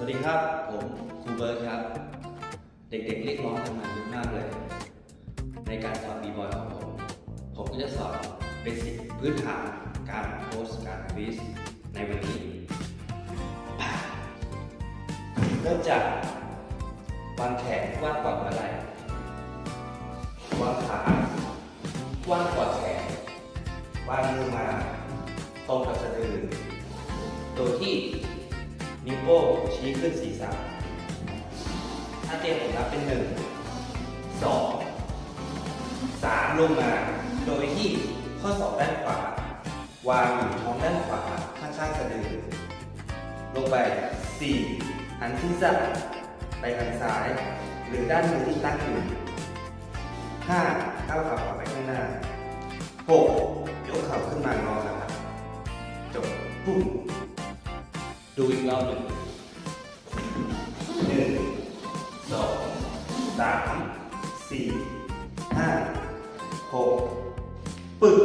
สวัสดีครับผมครูเบิร์ตครับเด็กๆเรียกร้องกันมาเยอะมากเลยในการสอนบีบอยของผมก็จะสอนเบสิกพื้นฐานการโพสการฟรีสในวันนี้เริ่มจากวางแขนกว้างกว่าหัวไหล่วางขากว้างกว่าแขนวางมือมาตรงกับสะดือโดยที่นิ้วโป้งชี้ขึ้นศีรษะถ้าเตรียมผมนับเป็น1 2 3ลงมาโดยที่ข้อศอกด้านขวาวางอยู่ท้องด้านขวาข้างๆสะดือลงไป4หันศีรษะไปทางซ้ายหรือด้านมือที่ตั้งอยู่5ก้าวขาขวาไปข้างหน้า6ยกเข่าขึ้นมางอนะครับจบปุ้มดูอีกรอบหนึ่ง1 2 3 4 5 6ปึก